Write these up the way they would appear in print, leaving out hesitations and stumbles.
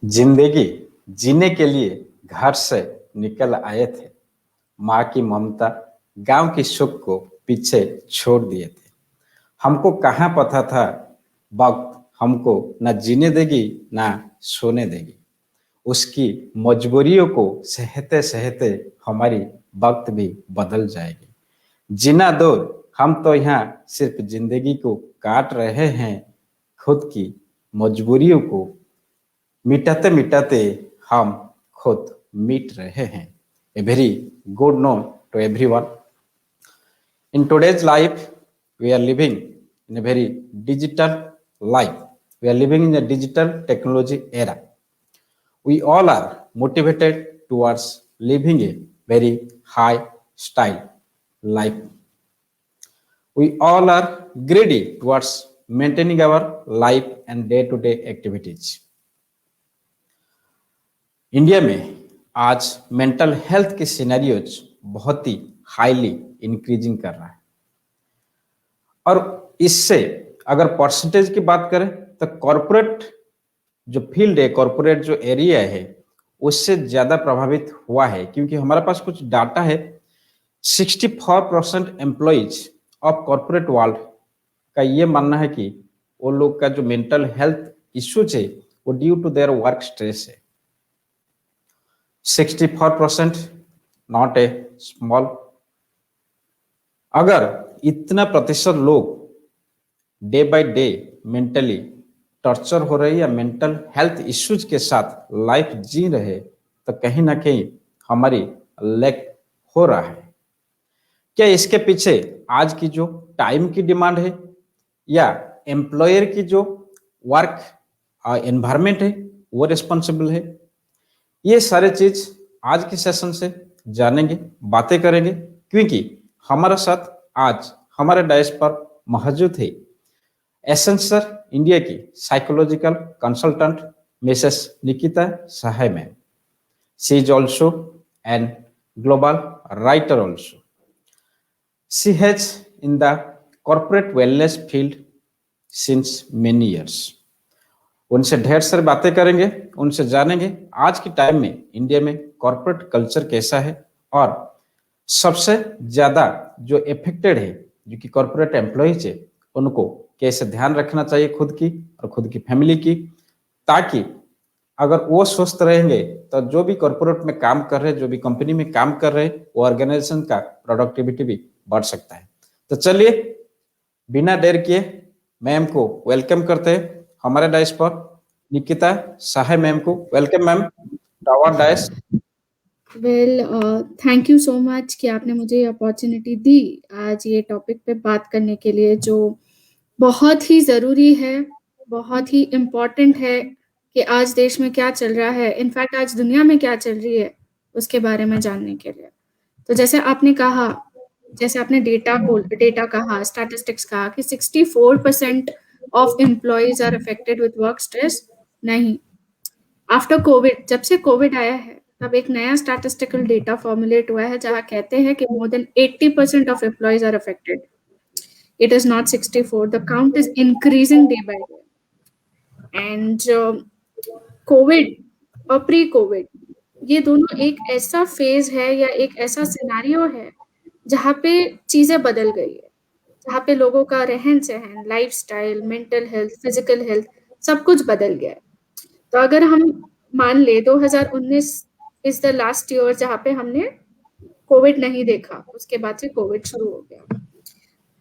जिंदगी जीने के लिए घर से निकल आए थे। माँ की ममता, गांव की सुख को पीछे छोड़ दिए थे। हमको कहाँ पता था वक्त हमको न जीने देगी ना सोने देगी। उसकी मजबूरियों को सहते सहते हमारी वक्त भी बदल जाएगी। जीना दो, हम तो यहाँ सिर्फ जिंदगी को काट रहे हैं। खुद की मजबूरियों को मिटाते मिटाते हम खुद मिट रहे हैं। A very good note to everyone. In today's life, we are living in a very digital life. We are living in a digital technology era. We all are motivated towards living a very high style life. We all are greedy towards maintaining our life and day to day activities. India में आज mental health के scenarios बहुत ही highly increasing कर रहा है। और इससे अगर परसेंटेज की बात करें तो कॉरपोरेट जो फील्ड है, कॉरपोरेट जो एरिया है, उससे ज्यादा प्रभावित हुआ है। क्योंकि हमारे पास कुछ डाटा है, 64% एम्प्लॉइज ऑफ कॉरपोरेट वर्ल्ड का ये मानना है कि वो लोग का जो मेंटल हेल्थ इश्यूज है वो due to their work stress है। 64% नॉट ए स्मॉल। अगर इतना प्रतिशत लोग day by day mentally torture हो रहे या मेंटल हेल्थ इश्यूज के साथ लाइफ जी रहे तो कहीं ना कहीं हमारी लैक हो रहा है। क्या इसके पीछे आज की जो टाइम की डिमांड है या एम्प्लॉयर की जो वर्क एनवायरमेंट है वो रिस्पॉन्सिबल है? ये सारे चीज आज के सेशन से जानेंगे, बातें करेंगे। क्योंकि हमारे साथ आज हमारे डायस पर मौजूद है एसेंसर इंडिया की psychological consultant Mrs Nikita Sahay ma'am. She is also an global writer also. She has in the corporate wellness field since many years. उनसे ढेर सारी बातें करेंगे, उनसे जानेंगे आज के टाइम में इंडिया में कॉर्पोरेट कल्चर कैसा है और सबसे ज्यादा जो इफेक्टेड है जो कि कॉर्पोरेट एम्प्लॉयज है उनको कैसे ध्यान रखना चाहिए खुद की और खुद की फैमिली की, ताकि अगर वो स्वस्थ रहेंगे तो जो भी कॉर्पोरेट में काम कर रहे हैं, जो भी कंपनी में काम कर रहे हैं, वो ऑर्गेनाइजेशन का प्रोडक्टिविटी भी बढ़ सकता है। तो चलिए बिना देर किए मैम को वेलकम करते हैं हमारे डायस पर। निकिता सहाय मैम को welcome ma'am to our dais. Well thank you so much कि आपने मुझे ये अपॉर्चुनिटी दी आज ये टॉपिक पे बात करने के लिए, जो बहुत ही ज़रूरी है, बहुत ही इम्पॉर्टेंट है कि आज देश में क्या चल रहा है, इनफैक्ट आज दुनिया में क्या चल रही है उसके बारे में जानने के लिए। तो जैसे आपने कहा, जैसे आपने डेटा कहा, स्टैटिस्टिक्स कहा कि 64% of employees are affected with work stress. नहीं, आफ्टर कोविड, जब से कोविड आया है तब एक नया स्टैटिस्टिकल डेटा फॉर्मुलेट हुआ है जहां कहते हैं कि more than 80% of employees are affected. It is not 64. The count is increasing day by day. And COVID और प्री कोविड ये दोनों एक ऐसा फेज है या एक ऐसा सिनेरियो है जहाँ पे चीजें बदल गई है, जहाँ पे लोगों का रहन सहन, lifestyle, mental health, physical health सब कुछ बदल गया है। तो अगर हम मान ले 2019 इज द लास्ट ईयर जहाँ पे हमने कोविड नहीं देखा, उसके बाद से कोविड शुरू हो गया।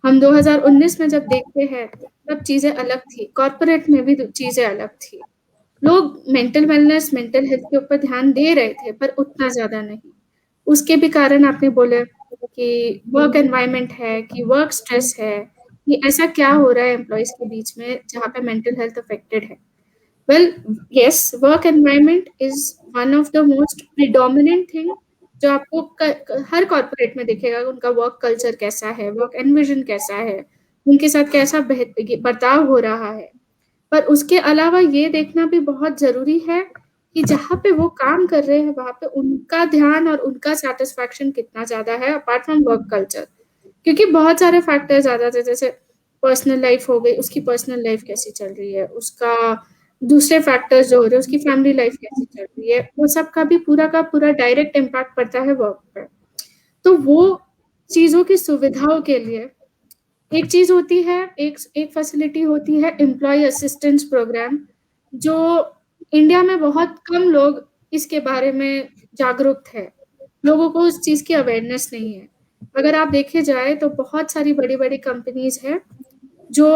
हम 2019 में जब देखते हैं तब चीजें अलग थी, कॉर्पोरेट में भी चीजें अलग थी। लोग मेंटल वेलनेस, मेंटल हेल्थ के ऊपर ध्यान दे रहे थे पर उतना ज्यादा नहीं। उसके भी कारण आपने बोले कि वर्क एनवायरनमेंट है, कि वर्क स्ट्रेस है, कि ऐसा क्या हो रहा है एम्प्लॉयज के बीच में जहाँ पे मेंटल हेल्थ अफेक्टेड है। Well yes, work environment is one of the most predominant thing जो आपको हर कॉर्पोरेट में दिखेगा। उनका वर्क कल्चर कैसा है, वर्क एनविजन कैसा है, उनके साथ कैसा बर्ताव हो रहा है। पर उसके अलावा ये देखना भी बहुत जरूरी है कि जहाँ पे वो काम कर रहे हैं वहां पे उनका ध्यान और उनका सेटिस्फैक्शन कितना ज्यादा है अपार्ट फ्रॉम वर्क कल्चर। क्योंकि बहुत सारे फैक्टर्स आ जाते हैं, जैसे पर्सनल लाइफ हो गई, उसकी पर्सनल लाइफ कैसी चल रही है, उसका दूसरे फैक्टर्स जो हो रहे हैं, उसकी फैमिली लाइफ कैसी चल रही है, वो सब का भी पूरा का पूरा डायरेक्ट इम्पैक्ट पड़ता है वर्क पर। तो वो चीजों की सुविधाओं के लिए एक चीज होती है, एक फैसिलिटी होती है एम्प्लॉय असिस्टेंस प्रोग्राम, जो इंडिया में बहुत कम लोग इसके बारे में जागरूक है, लोगों को उस चीज की अवेयरनेस नहीं है। अगर आप देखे जाए तो बहुत सारी बड़ी बड़ी कंपनीज है जो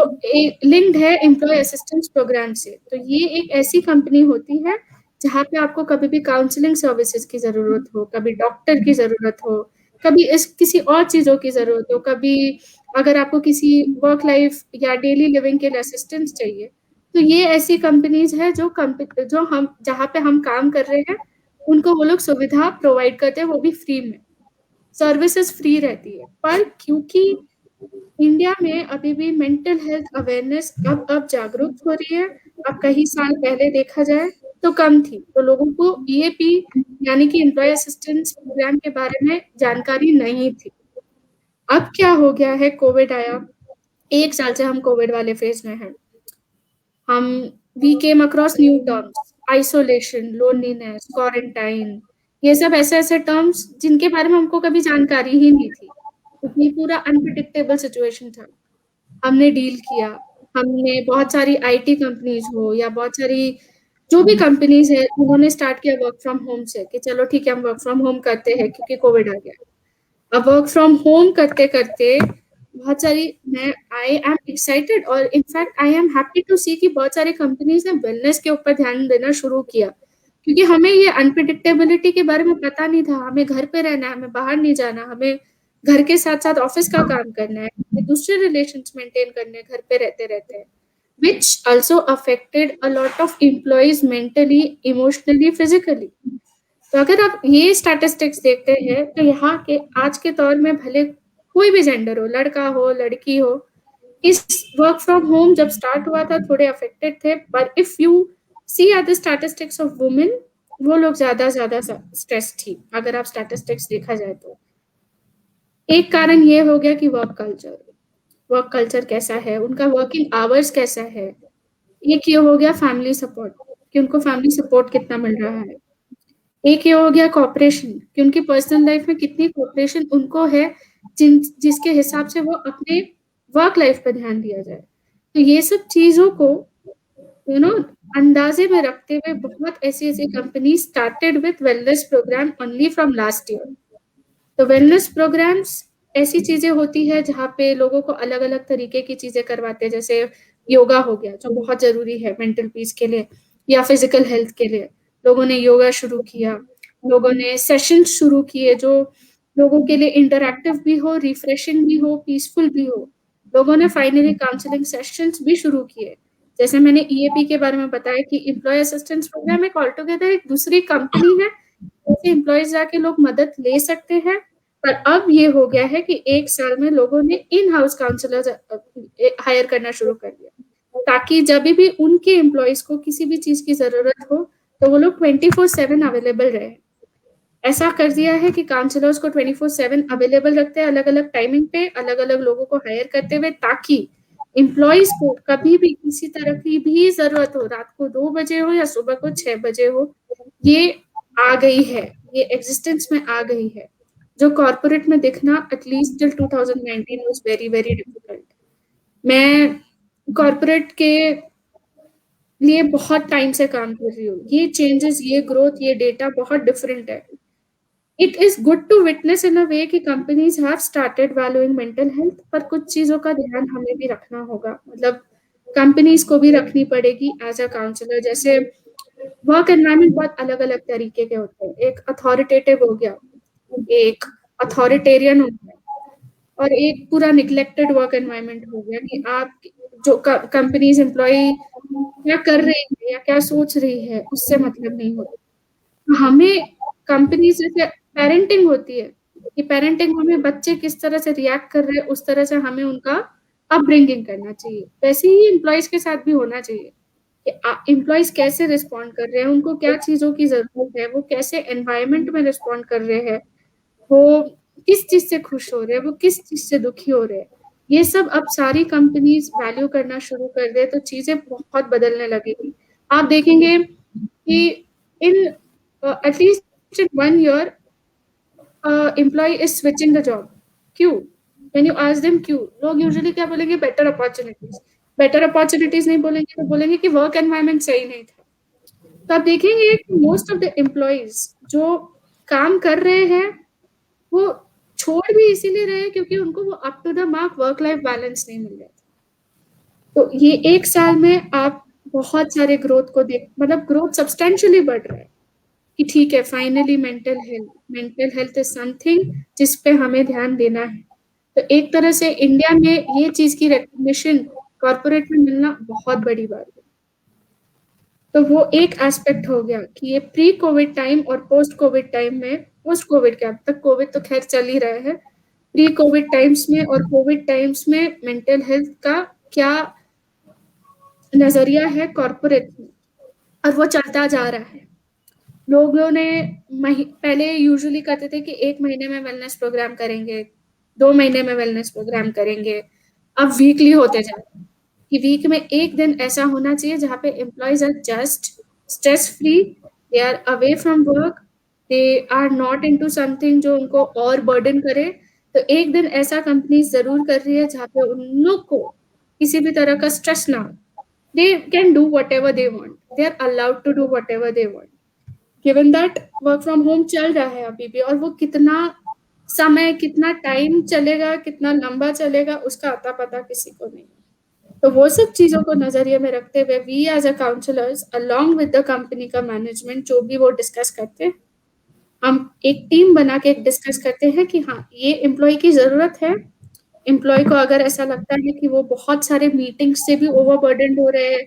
लिंक्ड है एम्प्लॉय असिस्टेंस प्रोग्राम से। तो ये एक ऐसी कंपनी होती है जहाँ पे आपको कभी भी काउंसलिंग सर्विसेज की जरूरत हो, कभी डॉक्टर की जरूरत हो, कभी इस किसी और चीजों की जरूरत हो, कभी अगर आपको किसी वर्क लाइफ या डेली लिविंग के लिए असिस्टेंस चाहिए, तो ये ऐसी कंपनीज है जो हम जहाँ पे हम काम कर रहे हैं उनको वो लोग सुविधा प्रोवाइड करते हैं, वो भी फ्री में। सर्विसेज फ्री रहती है, पर क्योंकि इंडिया में अभी भी मेंटल हेल्थ अवेयरनेस अब जागरूक हो रही है। अब कई साल पहले देखा जाए तो कम थी, तो लोगों को ईएपी यानी कि एम्प्लॉय असिस्टेंस प्रोग्राम के बारे में जानकारी नहीं थी। अब क्या हो गया है, कोविड आया, 1 साल से हम कोविड वाले फेज में हैं। हम we came across new terms, isolation, loneliness, quarantine, ये सब ऐसे ऐसे टर्म्स जिनके बारे में हमको कभी जानकारी ही नहीं थी, क्योंकि पूरा अनप्रिडिक्टेबल सिचुएशन था। हमने डील किया, हमने बहुत सारी आईटी कंपनीज हो या बहुत सारी जो भी कंपनीज है, उन्होंने स्टार्ट किया वर्क फ्रॉम होम से कि चलो ठीक है हम वर्क फ्रॉम होम करते हैं क्योंकि कोविड आ गया। अब वर्क फ्रॉम होम करते करते बहुत सारी, मैं आई एम एक्साइटेड और in fact I am happy to see कि बहुत सारी कंपनीज ने वेलनेस के ऊपर ध्यान देना शुरू किया, क्योंकि हमें ये अनप्रिडिक्टेबिलिटी के बारे में पता नहीं था। हमें घर पे रहना है, हमें बाहर नहीं जाना, हमें घर के साथ साथ ऑफिस का काम करना है, हमें दूसरे रिलेशंस मेंटेन करने हैं घर पे रहते रहते, which also affected a lot of employees mentally, emotionally, physically। तो अगर आप ये स्टैटिस्टिक्स देखते हैं तो यहाँ के आज के दौर में भले कोई भी जेंडर हो, लड़का हो लड़की हो, इस वर्क फ्रॉम होम जब स्टार्ट हुआ था थोड़े अफेक्टेड थे, पर if you see at the statistics of women, वो लोग ज्यादा स्ट्रेस थी अगर आप स्टैटिस्टिक्स देखा जाए तो। एक कारण ये हो गया कि वर्क कल्चर कैसा है, उनका वर्किंग आवर्स कैसा है। एक ये हो गया फैमिली सपोर्ट, कि उनको फैमिली सपोर्ट कितना मिल रहा है। एक ये हो गया कॉपरेशन, कि उनकी पर्सनल लाइफ में कितनी कॉपरेशन उनको है, जिसके हिसाब से वो अपने वर्क लाइफ पर ध्यान दिया जाए। तो ये सब चीजों को अंदाजे में रखते हुए बहुत ऐसी ऐसी company started with wellness program only from last year. तो वेलनेस प्रोग्राम्स ऐसी चीजें होती है जहाँ पे लोगों को अलग अलग तरीके की चीजें करवाते हैं, जैसे योगा हो गया जो बहुत जरूरी है मेंटल पीस के लिए या फिजिकल हेल्थ के लिए। लोगों ने योगा शुरू किया, लोगों ने सेशन शुरू किए जो लोगों के लिए इंटरैक्टिव भी हो, रिफ्रेशिंग भी हो, पीसफुल भी हो। लोगों ने फाइनली काउंसलिंग सेशंस भी शुरू किए। जैसे मैंने ईएपी के बारे में बताया कि एम्प्लॉय असिस्टेंस प्रोग्राम एक ऑल टुगेदर एक दूसरी कंपनी है, जैसे एम्प्लॉयज जाके लोग मदद ले सकते हैं। पर अब ये हो गया है कि 1 साल में लोगों ने इन हाउस काउंसलर हायर करना शुरू कर दिया, ताकि जब भी उनके एम्प्लॉयज को किसी भी चीज की जरूरत हो तो वो लोग 24/7 अवेलेबल रहे। ऐसा कर दिया है कि काउंसलर्स को 24/7 अवेलेबल रखते हैं, अलग अलग टाइमिंग पे अलग अलग लोगों को हायर करते हुए, ताकि एम्प्लॉयज को कभी भी किसी तरह की भी जरूरत हो, रात को 2 बजे हो या सुबह को 6 बजे हो, ये आ गई है, ये एग्जिस्टेंस में आ गई है। जो कॉर्पोरेट में दिखना at least till 2019 was very very difficult. मैं कॉर्पोरेट के लिए बहुत टाइम से काम कर रही हूँ, ये चेंजेस, ये ग्रोथ, ये डेटा बहुत डिफरेंट है। It is good to witness in a way कि companies have started valuing mental health, पर कुछ चीजों का ध्यान हमें भी रखना होगा, मतलब कंपनीज को भी रखनी पड़ेगी एज अ काउंसलर। जैसे वर्क एनवायरनमेंट बहुत अलग अलग तरीके के होते हैं, एक अथॉरिटेटिव हो गया, एक अथॉरिटेरियन हो गया, और एक पूरा निग्लेक्टेड वर्क एनवायरनमेंट हो गया कि आप जो कंपनीज एम्प्लॉय क्या कर रही है या क्या सोच रही है उससे मतलब नहीं होता। हमें कंपनी जैसे पेरेंटिंग होती है कि पेरेंटिंग हमें बच्चे किस तरह से रिएक्ट कर रहे हैं उस तरह से हमें उनका अपब्रिंगिंग करना चाहिए, वैसे ही एम्प्लॉयज के साथ भी होना चाहिए कि एम्प्लॉयज कैसे रिस्पॉन्ड कर रहे हैं, उनको क्या चीजों की जरूरत है, वो कैसे एनवायरनमेंट में रिस्पॉन्ड कर रहे हैं, वो किस चीज से खुश हो रहे हैं, वो किस चीज से दुखी हो रहे हैं। ये सब अब सारी कंपनीज वैल्यू करना शुरू कर दे तो चीजें बहुत बदलने लगेगी। आप देखेंगे कि in at least in 1 year employee is switching the job. क्यों? व्हेन यू आस्क देम क्यों, लोग यूजुअली क्या बोलेंगे? Better opportunities. बेटर अपॉर्चुनिटीज नहीं बोलेंगे तो बोलेंगे कि वर्क एनवायरनमेंट सही नहीं था। तो आप देखेंगे कि मोस्ट ऑफ द एम्प्लॉयज जो काम कर रहे हैं वो छोड़ भी इसीलिए रहे हैं क्योंकि उनको वो up to the mark work life balance नहीं मिल रहा था। तो ये 1 साल में आप बहुत सारे ग्रोथ को देख, मतलब ग्रोथ सब्सटेंशियली बढ़ रहा है कि ठीक है, finally mental health is something जिस पे हमें ध्यान देना है। तो एक तरह से इंडिया में ये चीज की रिकॉग्निशन कॉर्पोरेट में मिलना बहुत बड़ी बात है। तो वो एक एस्पेक्ट हो गया कि ये प्री कोविड टाइम और पोस्ट कोविड टाइम में, पोस्ट कोविड क्या, अब तक कोविड तो खैर चल ही रहा है, प्री कोविड टाइम्स में और कोविड टाइम्स में मेंटल हेल्थ का क्या नजरिया है कॉर्पोरेट में, और वो चलता जा रहा है। लोगों ने पहले यूजुअली करते थे कि 1 महीने में वेलनेस प्रोग्राम करेंगे, 2 महीने में वेलनेस प्रोग्राम करेंगे। अब वीकली होते जा रहे हैं कि वीक में 1 दिन ऐसा होना चाहिए जहाँ पे employees are just stress free, they are away from work, they are not into something जो उनको और बर्डन करे। तो 1 दिन ऐसा कंपनी जरूर कर रही है जहाँ पे उन लोग को किसी भी तरह का स्ट्रेस ना हो। They can do whatever they want. They are allowed to do whatever they want. Given that work from home चल रहा है अभी भी, और वो कितना समय, कितना टाइम चलेगा, कितना लंबा चलेगा, उसका अता पता किसी को नहीं। तो वो सब चीजों को नजरिए में रखते हुए we as a counsellors along with the company का मैनेजमेंट जो भी वो डिस्कस करते हैं, हम एक टीम बना के डिस्कस करते हैं कि हाँ, ये एम्प्लॉय की जरूरत है। एम्प्लॉय को अगर ऐसा लगता है कि वो बहुत सारे मीटिंग्स से भी ओवरबर्डन हो रहे हैं,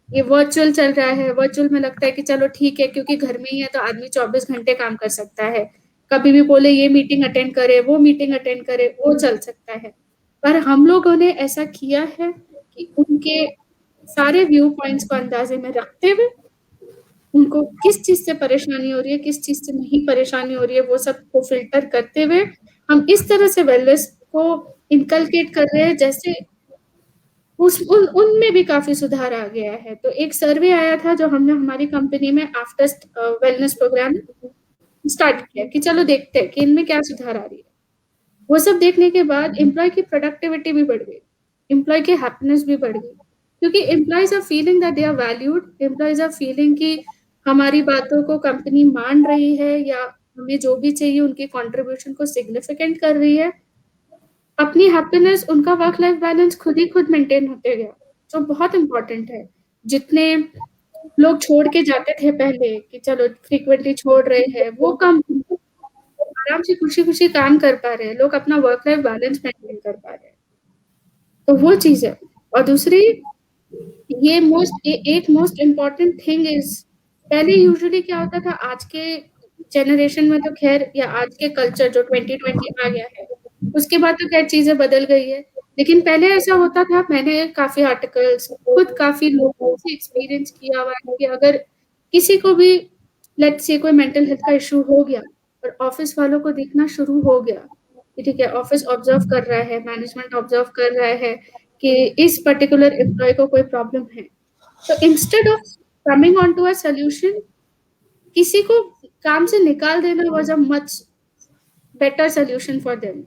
ये वर्चुअल चल रहा है, वर्चुअल में लगता है कि चलो ठीक है क्योंकि घर में ही है तो आदमी 24 घंटे काम कर सकता है, कभी भी बोले ये मीटिंग अटेंड करे, वो मीटिंग अटेंड करे, वो चल सकता है। पर हम लोगों ने ऐसा किया है कि उनके सारे व्यू पॉइंट्स को अंदाजे में रखते हुए, उनको किस चीज से परेशानी हो रही है, किस चीज से नहीं परेशानी हो रही है, वो सब को फिल्टर करते हुए हम इस तरह से वेलनेस को इनकलकेट कर रहे हैं जैसे उनमें भी काफी सुधार आ गया है। तो एक सर्वे आया था जो हमने हमारी कंपनी में आफ्टर वेलनेस प्रोग्राम स्टार्ट किया कि चलो देखते हैं कि इनमें क्या सुधार आ रही है। वो सब देखने के बाद एम्प्लॉय की प्रोडक्टिविटी भी बढ़ गई, एम्प्लॉय की हैप्पीनेस भी बढ़ गई, क्योंकि employees are feeling that they are valued, employees are feeling कि हमारी बातों को कंपनी मान रही है या हमें जो भी चाहिए उनकी कंट्रीब्यूशन को सिग्निफिकेंट कर रही है। अपनी हैप्पीनेस, उनका वर्क लाइफ बैलेंस खुद ही खुद मेंटेन होते गया, जो बहुत इंपॉर्टेंट है। जितने लोग छोड़ के जाते थे पहले कि चलो फ्रीक्वेंटली छोड़ रहे हैं, वो कम आराम से खुशी खुशी काम कर पा रहे हैं, लोग अपना वर्क लाइफ बैलेंस मेंटेन कर पा रहे हैं। तो वो चीज है। और दूसरी, ये एक मोस्ट इम्पॉर्टेंट थिंग इज, पहले यूजुअली क्या होता था, आज के जनरेशन में तो खैर, या आज के कल्चर जो 2020 आ गया है उसके बाद तो खैर चीजें बदल गई है, लेकिन पहले ऐसा होता था, मैंने काफी आर्टिकल्स, खुद काफी लोगों से एक्सपीरियंस किया हुआ है कि अगर किसी को भी लेट्स से कोई मेंटल हेल्थ का इशू हो गया और ऑफिस वालों को देखना शुरू हो गया कि ठीक है, ऑफिस ऑब्जर्व कर रहा है, मैनेजमेंट ऑब्जर्व कर रहा है कि इस पर्टिकुलर एम्प्लॉय को कोई प्रॉब्लम है, तो instead of coming on to a solution, किसी को काम से निकाल देना was a much better solution for them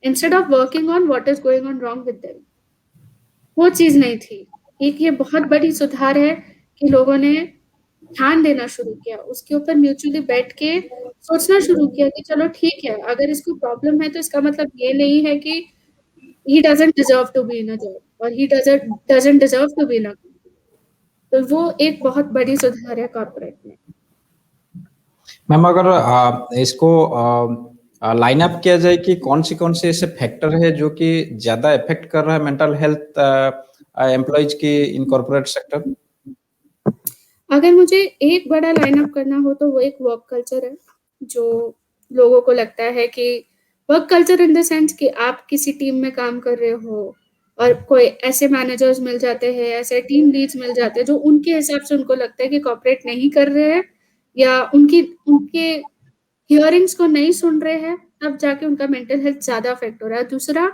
instead of working on what is going on wrong with them। वो चीज नहीं थी। एक ये बहुत बड़ी सुधार है कि लोगों ने ध्यान देना शुरू किया, उसके ऊपर म्यूचुअली बैठ के सोचना शुरू किया कि चलो ठीक है, अगर इसको प्रॉब्लम है तो इसका मतलब ये नहीं है कि he doesn't deserve to be in a job और he doesn't deserve to be in a, तो वो एक बहुत बड़ी सुधार है कॉर्पोरेट में। मैम अगर इसको लाइन अप किया जाए कि कौन से ऐसे फैक्टर है जो कि ज्यादा इफेक्ट कर रहा है मेंटल हेल्थ एम्प्लॉयज की इन कॉर्पोरेट सेक्टर? अगर मुझे एक बड़ा लाइन अप करना हो तो वो एक वर्क कल्चर है, जो लोगों को लगता है कि work culture in the sense कि आप किसी टीम में काम कर रहे हो और कोई ऐसे मैनेजर्स मिल जाते हैं, ऐसे टीम लीड्स मिल जाते हैं जो उनके हिसाब से उनको लगता है कि कॉपरेट नहीं कर रहे हैं या उनके हियरिंग्स को नहीं सुन रहे हैं, तब जाके उनका मेंटल हेल्थ ज्यादा अफेक्ट हो रहा है। दूसरा,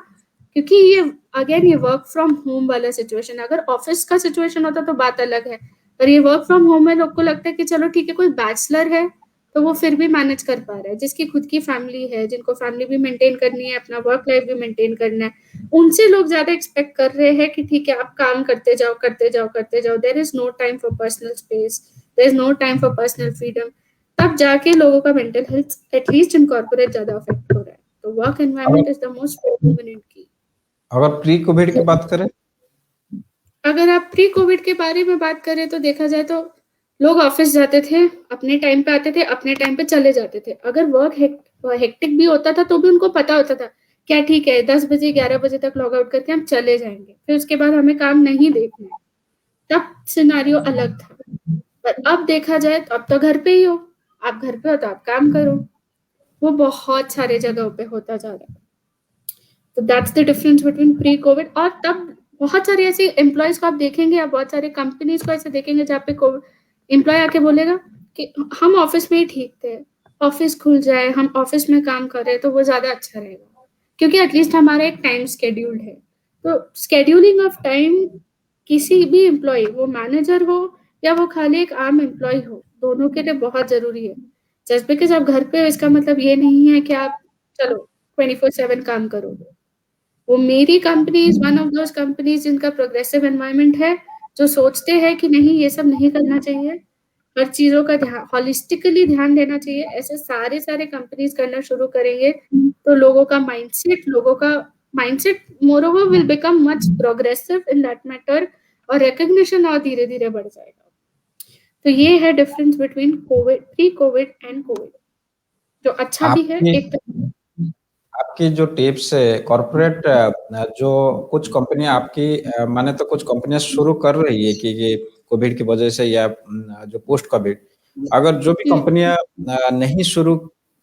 क्योंकि ये अगेन ये वर्क फ्रॉम होम वाला सिचुएशन, अगर ऑफिस का सिचुएशन होता तो बात अलग है, और ये वर्क फ्रॉम होम में लोग को लगता है कि चलो ठीक है, कोई बैचलर है तो वो फिर भी मैनेज कर पा रहा है, जिसकी खुद की फैमिली है, जिनको फैमिली भी मेंटेन करनी है, अपना वर्क लाइफ भी मेंटेन करना है, उनसे लोग ज्यादा एक्सपेक्ट कर रहे हैं कि ठीक है आप काम करते जाओ करते जाओ करते जाओ, there is no time for personal space, there is no time for personal freedom. तब जाके लोगों का mental health at least in corporate ज्यादा अफेक्ट हो रहा है। तो वर्क एनवायरनमेंट अगर is the most predominant key. अगर प्री कोविड की बात करें, अगर आप प्री कोविड के बारे में बात करें तो देखा जाए तो लोग ऑफिस जाते थे, अपने टाइम पे आते थे, अपने टाइम पे चले जाते थे। अगर वर्क हेक्टिक भी होता था तो भी उनको पता होता था क्या ठीक है 10 बजे 11 बजे तक लॉग आउट करके हम चले जाएंगे, फिर उसके बाद हमें काम नहीं देखना है। तब सिनारियो अलग था। पर अब देखा जाए तो अब तो घर पे ही हो, आप घर पे हो तो आप काम करो। वो बहुत सारे जगहों पे होता जा रहा है। तो that's the difference between pre Covid और तब। बहुत सारे ऐसे एम्प्लॉयज को आप देखेंगे, आप बहुत सारे कंपनीज को ऐसे देखेंगे जहाँ पे एम्प्लॉय आके बोलेगा कि हम ऑफिस में ही ठीक थे, ऑफिस खुल जाए, हम ऑफिस में काम करें तो वो ज्यादा अच्छा रहेगा, क्योंकि एटलीस्ट हमारा एक टाइम शेड्यूल्ड है। तो स्केड्यूलिंग ऑफ टाइम किसी भी एम्प्लॉय, वो मैनेजर हो या वो खाली एक आम एम्प्लॉय हो, दोनों के लिए बहुत जरूरी है। जस्ट बिकॉज आप घर पे हो इसका मतलब ये नहीं है कि आप चलो 24/7 काम करोगे। वो मेरी company is one of those companies जिनका प्रोग्रेसिव एनवायरनमेंट है, जो सोचते हैं कि नहीं ये सब नहीं करना चाहिए, हर चीजों का ध्यान हॉलिस्टिकली ध्यान देना चाहिए। ऐसे सारे सारे कंपनीज करना शुरू करेंगे तो लोगों का mindset more over will become much progressive in that matter, और रिकग्निशन और धीरे धीरे बढ़ जाएगा। तो ये है difference between Covid, pre Covid and Covid, जो अच्छा भी है आपकी एक तरह। आपकी जो टिप्स है कॉर्पोरेट, जो कुछ कंपनियां आपकी, माने तो कुछ कंपनियां शुरू कर रही है कि कोविड की वजह से या जो पोस्ट कोविड, अगर जो भी कंपनियां नहीं शुरू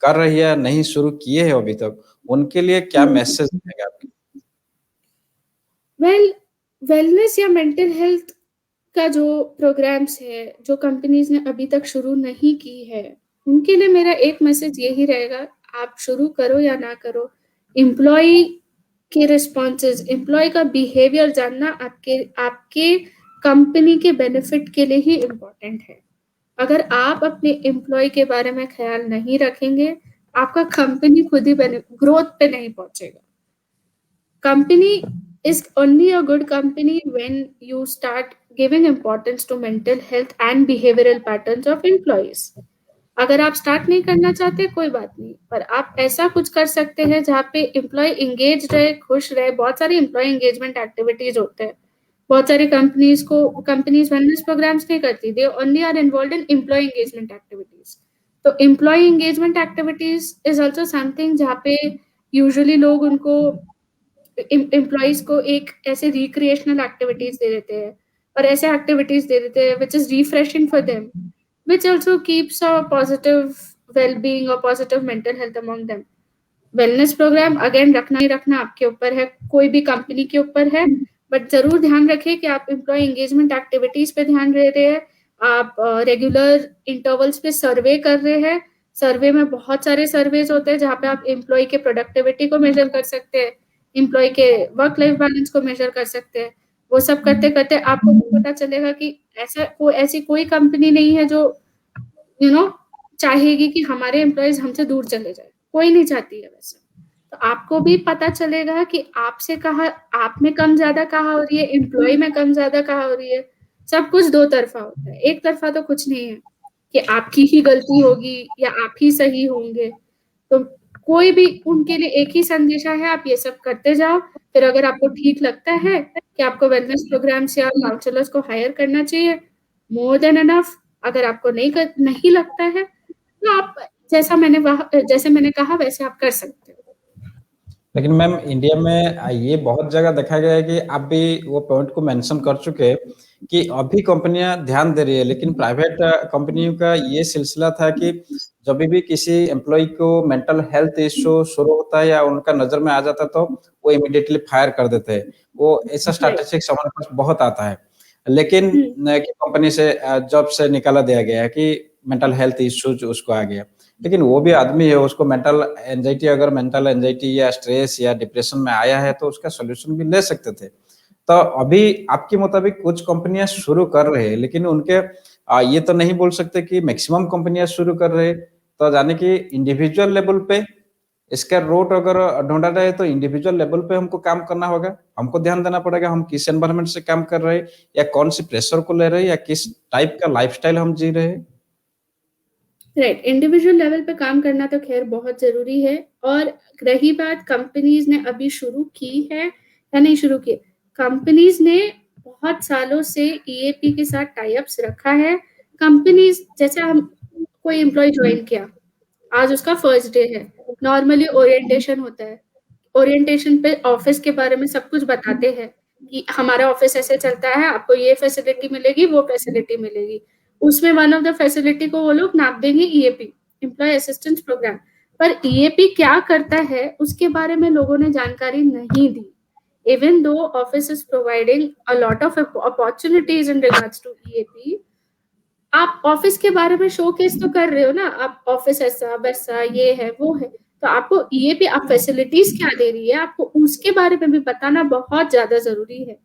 कर रही है, नहीं शुरू किए हैं अभी तक, उनके लिए क्या मैसेज रहेगा आपके? वेल, वेलनेस या मेंटल हेल्थ का जो प्रोग्राम्स है, जो कंपनीज ने अभी तक शुरू नहीं की है, उनके लिए मेरा एक मैसेज यही रहेगा, आप शुरू करो या ना करो, एम्प्लॉय के रिस्पॉन्सेज, एम्प्लॉय का बिहेवियर जानना आपके आपके कंपनी के बेनिफिट के लिए ही इम्पोर्टेंट है। अगर आप अपने एम्प्लॉय के बारे में ख्याल नहीं रखेंगे, आपका कंपनी खुद ही ग्रोथ पे नहीं पहुंचेगा। Company is only a good company when you start giving importance to mental health and behavioral patterns of employees. अगर आप स्टार्ट नहीं करना चाहते कोई बात नहीं, पर आप ऐसा कुछ कर सकते हैं जहाँ पे एम्प्लॉय इंगेज रहे, खुश रहे। बहुत सारी एम्प्लॉय एंगेजमेंट एक्टिविटीज होते हैं। बहुत सारी कंपनीज वेलनेस प्रोग्राम्स नहीं करती, they only are involve in employee engagement activities. तो employee engagement activities is also something जहाँ पे यूजुअली लोग उनको एम्प्लॉयज को एक ऐसे रिक्रिएशनल एक्टिविटीज दे देते हैं, और ऐसे एक्टिविटीज दे देते हैं which is refreshing for them, which also keeps a positive well-being or positive mental health among them. Wellness program again रखना ही रखना आपके ऊपर है, कोई भी कंपनी के ऊपर है, बट जरूर ध्यान रखें कि आप एम्प्लॉय एंगेजमेंट एक्टिविटीज पे ध्यान दे रहे हैं, आप रेगुलर इंटरवल्स पे सर्वे कर रहे हैं। सर्वे में बहुत सारे सर्वेज होते हैं जहाँ पे आप एम्प्लॉय के प्रोडक्टिविटी को मेजर कर सकते हैं, एम्प्लॉय के वर्क लाइफ बैलेंस को मेजर कर सकते हैं। वो सब करते करते आपको पता चलेगा कि ऐसी कोई कंपनी नहीं है जो चाहेगी कि हमारे एम्प्लॉयज हमसे दूर चले जाए, कोई नहीं चाहती है वैसे। तो आपको भी पता चलेगा कि आपसे कहा, आप में कम ज्यादा कहा हो रही है, एम्प्लॉय में कम ज्यादा कहा हो रही है। सब कुछ दो तरफा होता है, एक तरफा तो कुछ नहीं है कि आपकी ही गलती होगी या आप ही सही होंगे। तो कोई भी उनके लिए एक ही संदेशा है, आप ये सब करते जाओ। फिर अगर आपको ठीक लगता है कि आपको वेलनेस प्रोग्राम्स या काउंसलर्स को हायर करना चाहिए, मोर देन एनफ। अगर आपको नहीं लगता है तो आप जैसे मैंने कहा वैसे आप कर सकते हो। लेकिन मैम इंडिया में ये बहुत जगह देखा गया है कि आप भी वो पॉइंट को मेंशन कर चुके हैं कि अभी कंपनियां ध्यान दे रही है, लेकिन प्राइवेट कंपनियों का ये सिलसिला था कि जब भी किसी एम्प्लॉय को मेंटल हेल्थ इश्यू शुरू होता है या उनका नजर में आ जाता है तो वो इमीडिएटली फायर कर देते हैं। वो ऐसा स्टैटिस्टिक्स हमारे पास बहुत आता है, लेकिन कंपनी से जॉब से निकाला दिया गया है कि मेंटल हेल्थ इश्यूज उसको आ गया। लेकिन वो भी आदमी है, उसको अगर मेंटल एंजाइटी या स्ट्रेस या डिप्रेशन में आया है तो उसका सोल्यूशन भी ले सकते थे। तो अभी आपके मुताबिक कुछ कंपनियां शुरू कर रहे हैं, लेकिन उनके ये तो नहीं बोल सकते कि मैक्सिमम कंपनियां शुरू कर रहे हैं। तो जाने कि इंडिविजुअल लेवल पे इसका रूट अगर ढूंढा जाए तो इंडिविजुअल लेवल पे हमको काम करना होगा। हमको ध्यान देना पड़ेगा हम किस एनवायरनमेंट से काम कर रहे हैं, या कौन सी प्रेशर को ले रहे हैं, या किस टाइप का लाइफस्टाइल हम जी रहे हैं। राइट, इंडिविजुअल लेवल पे काम करना तो खैर बहुत ज़रूरी है। और रही बात कंपनीज़ ने अभी शुरू की है या नहीं शुरू की, कंपनीज़ ने बहुत सालों से ईएपी के साथ टाई अप्स रखा है। कंपनीज़ जैसे हम कोई एम्प्लॉय ज्वाइन किया, आज उसका फर्स्ट डे है, नॉर्मली ओरिएंटेशन होता है। ओरिएंटेशन पे ऑफिस के बारे में सब कुछ बताते हैं कि हमारा ऑफिस ऐसे चलता है, आपको ये फैसिलिटी मिलेगी, वो फैसिलिटी मिलेगी। उसमें वन ऑफ द फैसिलिटी को वो लोग नाप देंगे ईएपी, एम्प्लॉय असिस्टेंस प्रोग्राम। पर ईएपी क्या करता है उसके बारे में लोगों ने जानकारी नहीं दी। Even though office is providing a lot of opportunities in regards to EAP, आप ऑफिस के बारे में शोकेस तो कर रहे हो ना, आप ऑफिस ऐसा वैसा ये है वो है, तो आपको ईएपी आप फैसिलिटीज क्या दे रही है आपको उसके बारे में भी बताना बहुत ज्यादा जरूरी है।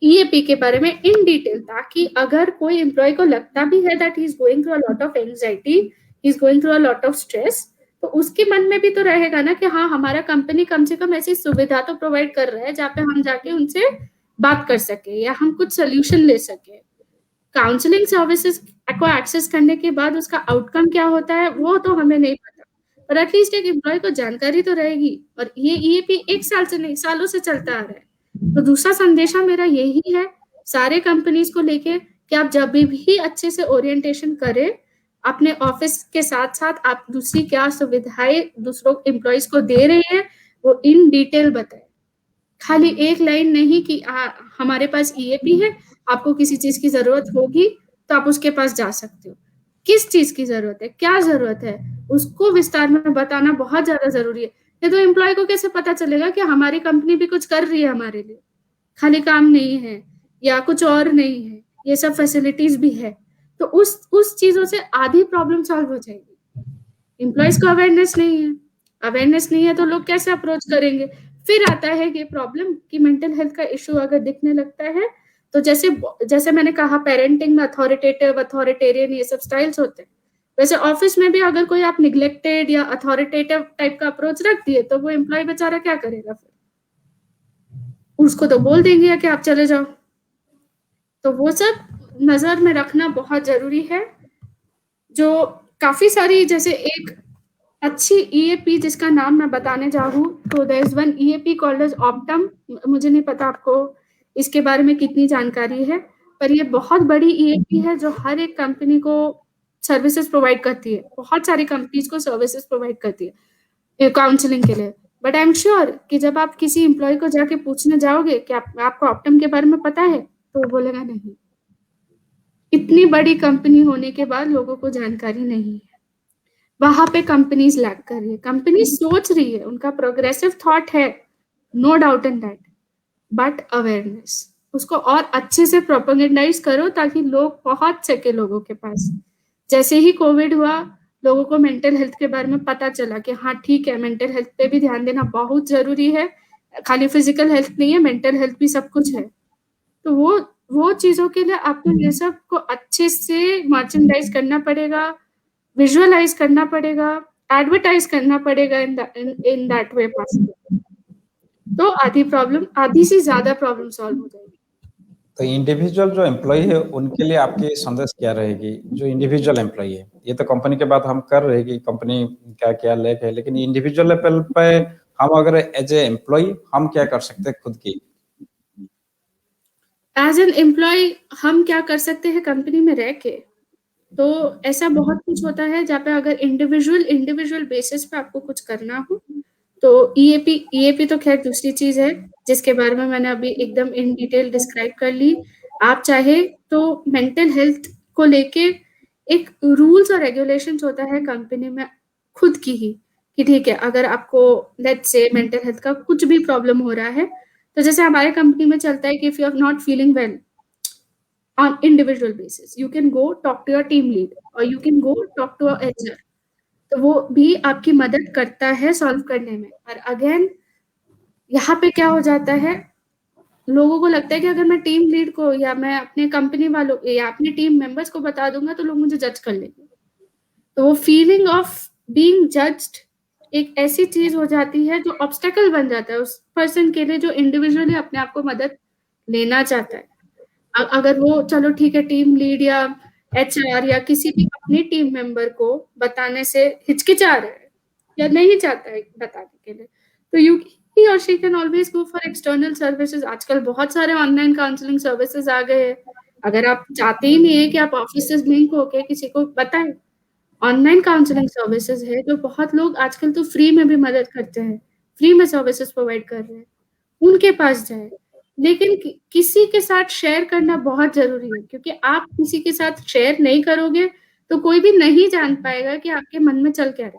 ईएपी के बारे में इन डिटेल, ताकि अगर कोई एम्प्लॉय को लगता भी है that he is going through a lot of anxiety, he is going through a lot of stress, तो उसके मन में भी तो रहेगा ना कि हाँ हमारा कंपनी कम से कम ऐसी सुविधा तो प्रोवाइड कर रहा है जहाँ पे हम जाके उनसे बात कर सके या हम कुछ सोल्यूशन ले सके। काउंसलिंग सर्विसेज को एक्सेस करने के बाद उसका आउटकम क्या होता है वो तो हमें नहीं पता, पर एटलीस्ट एक एम्प्लॉय को जानकारी तो रहेगी। और ये ईएपी 1 साल से नहीं सालों से चलता आ रहा है। तो दूसरा संदेशा मेरा यही है सारे कंपनीज को लेके कि आप जब भी अच्छे से ओरिएंटेशन करें, अपने ऑफिस के साथ साथ आप दूसरी क्या सुविधाएं दूसरों एम्प्लॉयज को दे रहे हैं वो इन डिटेल बताएं। खाली एक लाइन नहीं कि हमारे पास ईएपी है, आपको किसी चीज की जरूरत होगी तो आप उसके पास जा सकते हो। किस चीज की जरूरत है, क्या जरूरत है, उसको विस्तार में बताना बहुत ज्यादा जरूरी है। नहीं तो एम्प्लॉय को कैसे पता चलेगा कि हमारी कंपनी भी कुछ कर रही है हमारे लिए, खाली काम नहीं है या कुछ और नहीं है, ये सब फैसिलिटीज भी है। तो उस चीजों से आधी प्रॉब्लम सॉल्व हो जाएगी। एम्प्लॉयज को अवेयरनेस नहीं है, अवेयरनेस नहीं है तो लोग कैसे अप्रोच करेंगे। फिर आता है ये प्रॉब्लम कि मेंटल हेल्थ का इशू अगर दिखने लगता है तो जैसे जैसे मैंने कहा पेरेंटिंग में अथॉरिटेटिव अथॉरिटेरियन ये सब स्टाइल्स होते हैं, वैसे ऑफिस में भी अगर कोई आप निग्लेक्टेड या अथॉरिटेटिव टाइप का अप्रोच रख दिए तो वो एम्प्लॉय बेचारा क्या करेगा, फिर उसको तो बोल देंगे कि आप चले जाओ। तो वो सब नजर में रखना बहुत जरूरी है। जो काफी सारी जैसे एक अच्छी ईएपी जिसका नाम मैं बताने जा रही हूँ, तो there is one EAP called as Optum. मुझे नहीं पता आपको इसके बारे में कितनी जानकारी है, पर ये बहुत बड़ी ईएपी है जो हर एक कंपनी को सर्विसेज प्रोवाइड करती है, बहुत सारी कंपनीज को सर्विसेज प्रोवाइड करती है काउंसलिंग के लिए। बट आई एम श्योर कि जब आप किसी एम्प्लॉय को जाके पूछने जाओगे कि आपको ऑप्टम के बारे में पता है, तो वो बोलेगा नहीं। इतनी बड़ी कंपनी होने के बाद लोगों को जानकारी नहीं है, वहां पे कंपनीज लैग कर रही है। कंपनी सोच रही है, उनका प्रोग्रेसिव थॉट है, no doubt in that, but awareness उसको और अच्छे से प्रोपेगेंडाइज करो ताकि लोग पहुंच सके लोगों के पास। जैसे ही कोविड हुआ, लोगों को मेंटल हेल्थ के बारे में पता चला कि हाँ ठीक है, मेंटल हेल्थ पे भी ध्यान देना बहुत जरूरी है, खाली फिजिकल हेल्थ नहीं है, मेंटल हेल्थ भी सब कुछ है। तो वो चीजों के लिए आपको ये सब को अच्छे से मर्चेंडाइज करना पड़ेगा, विजुअलाइज करना पड़ेगा, एडवर्टाइज करना पड़ेगा इन दैट वे पॉसिबल। तो आधी से ज्यादा प्रॉब्लम सॉल्व हो जाएगी। तो इंडिविजुअल जो एम्प्लॉय है उनके लिए आपकी संदेश क्या रहेगी? जो इंडिविजुअल एम्प्लॉय है, ये तो कंपनी के बात हम कर रहे हैं कि कंपनी क्या क्या लेके है, लेकिन इंडिविजुअल लेवल पे हम अगर एज ए एम्प्लॉय हम क्या कर सकते हैं खुद की? एज एन एम्प्लॉय हम क्या कर सकते हैं कंपनी में रह के, तो ऐसा बहुत कुछ होता है जहाँ पे अगर इंडिविजुअल बेसिस पे आपको कुछ करना हो तो ईएपी तो खैर दूसरी चीज है जिसके बारे में मैंने अभी एकदम इन डिटेल डिस्क्राइब कर ली। आप चाहे तो मेंटल हेल्थ को लेके एक रूल्स और रेगुलेशंस होता है कंपनी में खुद की ही, कि ठीक है अगर आपको लेट्स से मेंटल हेल्थ का कुछ भी प्रॉब्लम हो रहा है, तो जैसे हमारे कंपनी में चलता है कि if you are not feeling well on individual basis you can go talk to your team lead or you can go talk to a HR, तो वो भी आपकी मदद करता है सॉल्व करने में। और अगेन यहाँ पे क्या हो जाता है, लोगों को लगता है कि अगर मैं टीम लीड को या मैं अपने कंपनी वालों या अपने टीम मेंबर्स को बता दूंगा तो लोग मुझे जज कर लेंगे। तो वो फीलिंग ऑफ बीइंग जज्ड एक ऐसी चीज हो जाती है जो ऑब्स्टेकल बन जाता है उस पर्सन के लिए जो इंडिविजुअली अपने आप को मदद लेना चाहता है। अगर वो चलो ठीक है टीम लीड या एचआर या किसी भी अपनी टीम मेंबर को बताने से हिचकिचा रहा है या नहीं चाहता है बताने के लिए, तो यू ही और she can always go for external services. आजकल बहुत सारे ऑनलाइन काउंसलिंग सर्विसेज आ गए हैं। अगर आप चाहते ही नहीं है कि आप ऑफिस से लिंक होके किसी को बताएं, ऑनलाइन काउंसलिंग सर्विसेज है जो बहुत लोग आजकल तो फ्री में भी मदद करते हैं, फ्री में सर्विसेज प्रोवाइड कर रहे हैं, उनके पास जाए। लेकिन किसी के साथ शेयर करना बहुत जरूरी है, क्योंकि आप किसी के साथ शेयर नहीं करोगे तो कोई भी नहीं जान पाएगा कि आपके मन में चल क्या रहा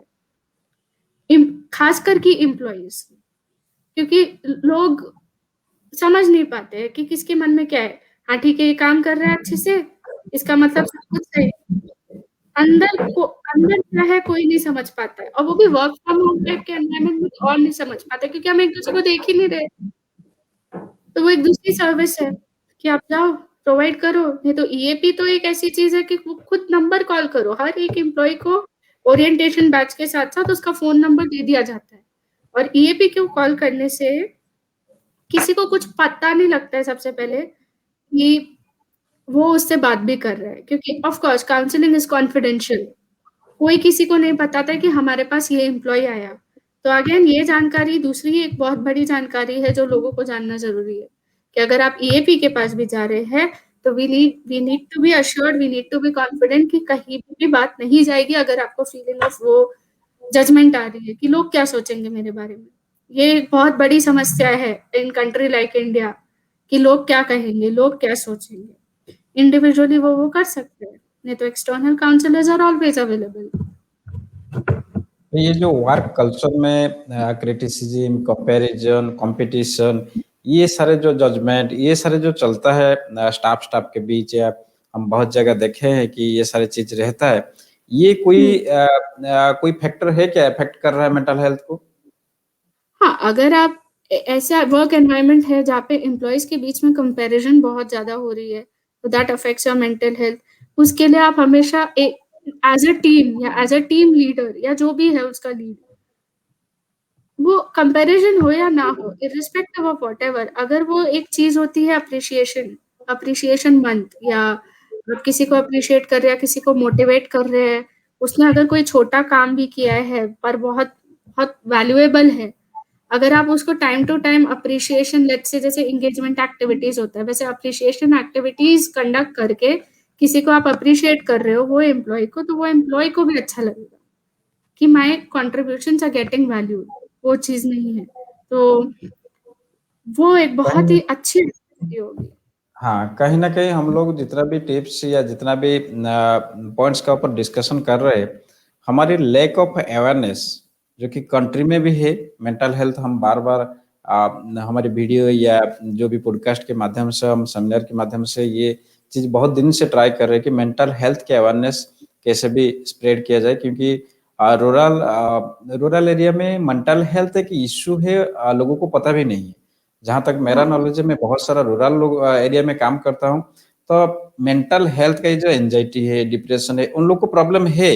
है, खासकर की एम्प्लॉइज, क्योंकि लोग समझ नहीं पाते हैं कि किसके मन में क्या है। हाँ ठीक है ये काम कर रहा है अच्छे से, इसका मतलब सब कुछ सही, अंदर क्या है कोई नहीं समझ पाता है, और वो भी वर्क फ्रॉम होम टाइप के एनवायरनमेंट में तो और नहीं समझ पाते, क्योंकि हम एक दूसरे को देख ही नहीं रहे। तो वो एक दूसरी सर्विस है कि आप जाओ प्रोवाइड करो। नहीं तो ईएपी तो एक ऐसी चीज है कि वो खुद नंबर कॉल करो, हर एक एम्प्लॉय को ओरिएंटेशन बैच के साथ साथ उसका फोन नंबर दे दिया जाता है। और ईएपी को कॉल करने से किसी को कुछ पता नहीं लगता है सबसे पहले कि वो उससे बात भी कर रहा है, क्योंकि of course counselling is confidential, कोई किसी को नहीं बताता कि हमारे पास ये एम्प्लॉय आया। तो अगेन ये जानकारी दूसरी एक बहुत बड़ी जानकारी है जो लोगों को जानना जरूरी है, कि अगर आप ईएपी के पास भी जा रहे हैं तो we need to be assured, we need to be confident कि कहीं भी बात नहीं जाएगी अगर आपको फीलिंग ऑफ वो जजमेंट आ रही है कि लोग क्या सोचेंगे मेरे बारे में। ये एक बहुत बड़ी समस्या है इन कंट्री लाइक इंडिया, कि लोग क्या कहेंगे, लोग क्या सोचेंगे। इंडिविजुअली वो कर सकते हैं, नहीं तो external counsellors are always available. तो ये जो वर्क कल्चर में क्रिटिसिज्म, कंपैरिजन, कंपटीशन, ये सारे जो जजमेंट, ये सारे जो चलता है स्टाफ स्टाफ के बीच, या हम बहुत जगह देखे हैं कि ये सारे चीज रहता है, ये कोई फैक्टर है क्या, इफेक्ट कर रहा है मेंटल हेल्थ को? हाँ, अगर आप ऐसा वर्क एनवायरनमेंट है जहाँ पे एम्प्लॉयज के बीच में कंपैरिजन बहुत ज्यादा हो रही है, तो that affects your mental health. उसके लिए आप हमेशा एज अ टीम या एज अ टीम लीडर या जो भी है उसका लीड, वो कंपैरिजन हो या ना हो, इररिस्पेक्टिव ऑफ व्हाटएवर, अगर वो एक चीज होती है अप्रिशिएशन, अप्रिशिएशन मंथ, या आप किसी को अप्रिशिएट कर रहे हैं, किसी को मोटिवेट कर रहे हैं, उसने अगर कोई छोटा काम भी किया है पर बहुत बहुत वैल्यूएबल है, अगर आप उसको time to time appreciation, let's say जैसे एंगेजमेंट एक्टिविटीज होता है वैसे अप्रिशिएशन एक्टिविटीज कंडक्ट करके किसी को आप अप्रिशिएट कर रहे हो वो एम्प्लॉय को, तो वो एम्प्लॉय को भी अच्छा लगेगा कि my contributions are getting value. वो चीज नहीं है, तो वो एक बहुत कहीं ही अच्छी एक्टिविटी होगी। हाँ, कहीं ना कहीं हम लोग जितना भी टिप्स या जितना भी पॉइंट्स का ऊपर डिस्कशन कर रहे हैं, हमारी लैक ऑफ अवेयरनेस जो कि कंट्री में भी है, मेंटल हेल्थ हम बार बार हमारी वीडियो या जो भी पॉडकास्ट के माध्यम से, हम सेमिनार के माध्यम से ये चीज बहुत दिन से ट्राई कर रहे हैं कि मेंटल हेल्थ के अवेयरनेस कैसे भी स्प्रेड किया जाए, क्योंकि रूरल एरिया में मेंटल हेल्थ एक इश्यू है, लोगों को पता भी नहीं है। जहाँ तक मेरा हाँ, नॉलेज है, मैं बहुत सारा रूरल लोग एरिया में काम करता हूँ, तो मेंटल हेल्थ का ये जो एंजाइटी है, डिप्रेशन है, उन लोग को प्रॉब्लम है,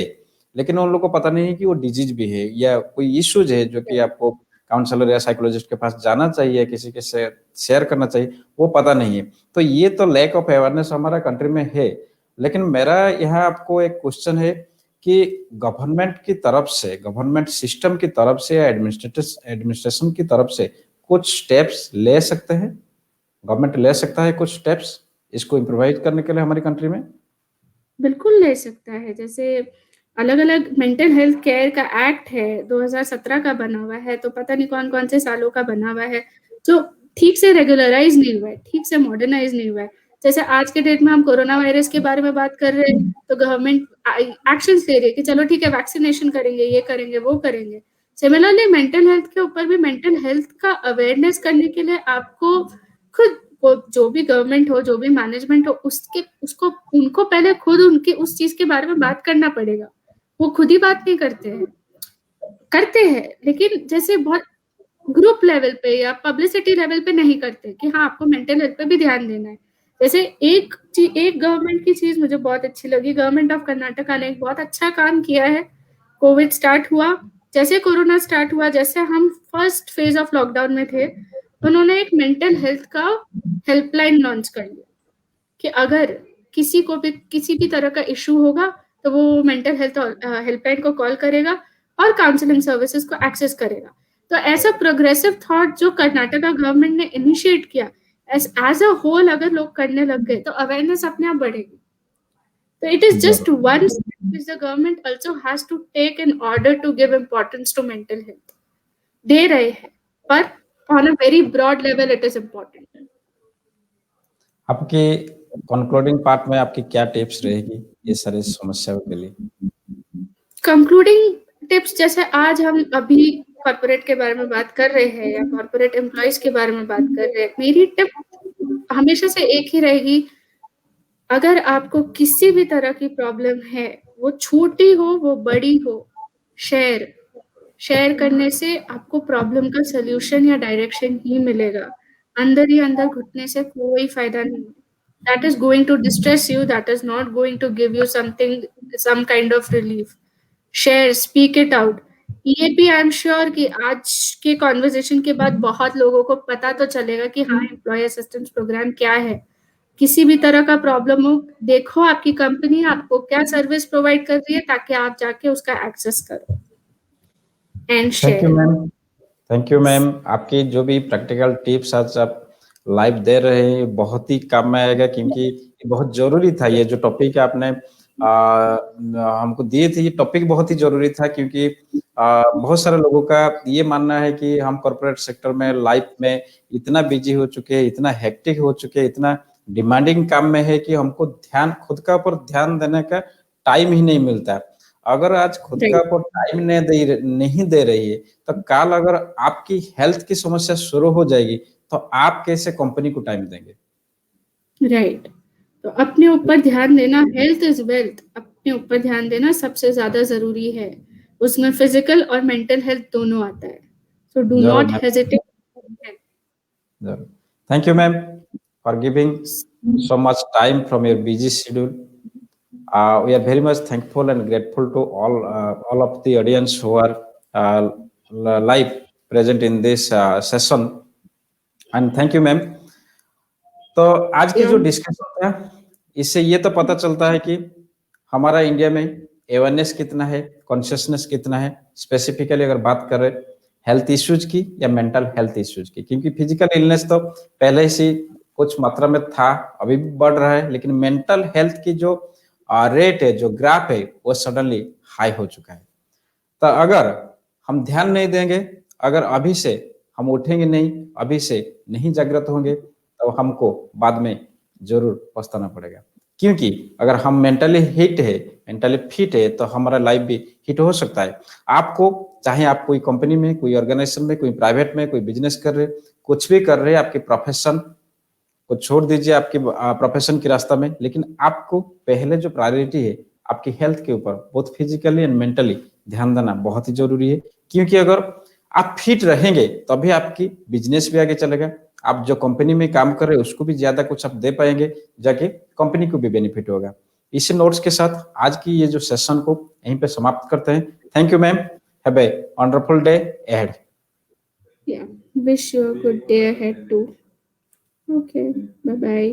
लेकिन उन लोग को पता नहीं है कि वो डिजीज भी है या कोई इश्यूज है जो कि आपको काउंसलर या साइकोलॉजिस्ट के पास जाना चाहिए, किसी के से शेयर करना चाहिए, वो पता नहीं है। तो ये तो लैक ऑफ अवेयरनेस हमारा कंट्री में है। लेकिन मेरा यहाँ आपको एक क्वेश्चन है कि गवर्नमेंट की तरफ से, गवर्नमेंट सिस्टम की तरफ से या एडमिनिस्ट्रेशन की तरफ से कुछ स्टेप्स ले सकते हैं, गवर्नमेंट ले सकता है कुछ स्टेप्स इसको इम्प्रोवाइज करने के लिए हमारी कंट्री में? बिल्कुल ले सकता है। जैसे अलग अलग मेंटल हेल्थ केयर का एक्ट है 2017 का बना हुआ है, तो पता नहीं कौन कौन से सालों का बना हुआ है, जो ठीक से रेगुलराइज नहीं हुआ है, ठीक से मॉडर्नाइज नहीं हुआ है। जैसे आज के डेट में हम कोरोना वायरस के बारे में बात कर रहे हैं तो गवर्नमेंट एक्शन ले रही है कि चलो ठीक है वैक्सीनेशन करेंगे, ये करेंगे, वो करेंगे। सिमिलरली मेंटल हेल्थ के ऊपर भी मेंटल हेल्थ का अवेयरनेस करने के लिए आपको खुद जो भी गवर्नमेंट हो, जो भी मैनेजमेंट हो, उसके उसको उनको पहले खुद उनके उस चीज के बारे में बात करना पड़ेगा। वो खुद ही बात नहीं करते हैं, करते हैं लेकिन जैसे बहुत ग्रुप लेवल पे या पब्लिसिटी लेवल पे नहीं करते कि हाँ आपको मेंटल हेल्थ पे भी ध्यान देना है। जैसे एक गवर्नमेंट की चीज मुझे बहुत अच्छी लगी, गवर्नमेंट ऑफ कर्नाटका ने एक बहुत अच्छा काम किया है। कोविड स्टार्ट हुआ, जैसे कोरोना स्टार्ट हुआ, जैसे हम फर्स्ट फेज ऑफ लॉकडाउन में थे, उन्होंने एक मेंटल हेल्थ का हेल्पलाइन लॉन्च कर लिया कि अगर किसी को भी किसी भी तरह का इशू होगा तो वो मेंटल हेल्थ हेल्पलाइन को कॉल करेगा और काउंसलिंग सर्विसेज को एक्सेस करेगा। तो ऐसा प्रोग्रेसिव थॉट जो कर्नाटका गवर्नमेंट ने इनिशिएट किया, एज अ होल अगर लोग करने लग गए तो अवेयरनेस अपने आप बढ़ेगी। तो इट इज जस्ट जरूर one step which the government also has to take in order to give importance to mental health. दे रहे हैं, पर on a very broad level it is important. आपकी कंक्लूडिंग पार्ट में आपकी क्या टिप्स रहेगी ये सारी समस्याओं के लिए? कंक्लूडिंग टिप्स, जैसे आज हम अभी कॉर्पोरेट के बारे में बात कर रहे हैं या कॉर्पोरेट एम्प्लॉयज के बारे में बात कर रहे हैं, मेरी टिप हमेशा से एक ही रहेगी, अगर आपको किसी भी तरह की प्रॉब्लम है, वो छोटी हो वो बड़ी हो, शेयर करने से आपको प्रॉब्लम का सोल्यूशन या डायरेक्शन ही मिलेगा। अंदर ही अंदर घुटने से कोई फायदा नहीं है। That is going to distress you, that is not going to give you something, some kind of relief. Share, speak it out. ये भी आई एम श्योर कि आज के कॉन्वर्जेशन के बाद बहुत लोगों को पता तो चलेगा कि हाँ एम्प्लॉय असिस्टेंस प्रोग्राम क्या है। किसी भी तरह का प्रॉब्लम हो, देखो आपकी कंपनी आपको क्या सर्विस प्रोवाइड कर रही है ताकि आप जाके उसका एक्सेस करो and thank you share. Ma'am. Thank you ma'am. आपकी जो भी प्रैक्टिकल टिप्स आज आप लाइव दे रहे हैं बहुत ही काम में आएगा, क्योंकि ये बहुत जरूरी था। ये जो टॉपिक आपने हमको दिए थे, ये टॉपिक बहुत ही जरूरी था, क्योंकि बहुत सारे लोगों का ये मानना है कि हम कॉर्पोरेट सेक्टर में लाइफ में इतना बिजी हो चुके हैं, इतना हेक्टिक हो चुके हैं, इतना डिमांडिंग काम में है कि हमको खुद का ऊपर ध्यान देने का टाइम ही नहीं मिलता। अगर आज खुद का ऊपर टाइम नहीं दे रही है, तो कल अगर आपकी हेल्थ की समस्या शुरू हो जाएगी तो आप कैसे कंपनी को टाइम देंगे? राइट। तो अपने ऊपर ध्यान देना, हेल्थ इज वेल्थ, अपने ऊपर ध्यान देना सबसे ज्यादा जरूरी है। उसमें फिजिकल और मेंटल हेल्थ दोनों आता है। सो डू जरूर नॉट मैम, हेजिटेट। जरूर। Thank you ma'am for giving so much time from your busy schedule. We are very much thankful and grateful to all of the audience who are live present in this session. And thank you, ma'am. तो आज की जो discussion था, इससे ये तो पता चलता है कि हमारा इंडिया में अवेयरनेस कितना है, कॉन्शियसनेस कितना है, स्पेसिफिकली अगर बात करें हेल्थ इश्यूज की या मेंटल हेल्थ इश्यूज की, क्योंकि फिजिकल इलनेस तो पहले से कुछ मात्रा में था, अभी भी बढ़ रहा है, लेकिन मेंटल हेल्थ की जो रेट है, जो ग्राफ है, वो सडनली हाई हो चुका है। तो अगर हम ध्यान नहीं देंगे, अगर अभी से हम उठेंगे नहीं, अभी से नहीं जागृत होंगे, तो हमको बाद में जरूर पछताना पड़ेगा। क्योंकि अगर हम मेंटली हिट है, मेंटली फिट है, तो हमारा लाइफ भी हिट हो सकता है। आपको चाहे आप कोई कंपनी में, कोई ऑर्गेनाइजेशन में, कोई प्राइवेट में, कोई बिजनेस कर रहे, कुछ भी कर रहे, आपके प्रोफेशन को छोड़ दीजिए आपकी प्रोफेशन के रास्ता में, लेकिन आपको पहले जो प्रायोरिटी है आपकी हेल्थ के ऊपर, बोथ फिजिकली एंड मेंटली ध्यान देना बहुत ही जरूरी है। क्योंकि अगर आप फिट रहेंगे तभी आपकी बिजनेस भी आगे चलेगा, आप जो कंपनी में काम कर रहे हैं उसको भी ज्यादा कुछ आप दे पाएंगे, जाके कंपनी को भी बेनिफिट होगा। इसी नोट्स के साथ आज की ये जो सेशन को यहीं पे समाप्त करते हैं। Thank you ma'am, have a wonderful day ahead. Yeah, wish you a good day ahead too. Okay, bye bye.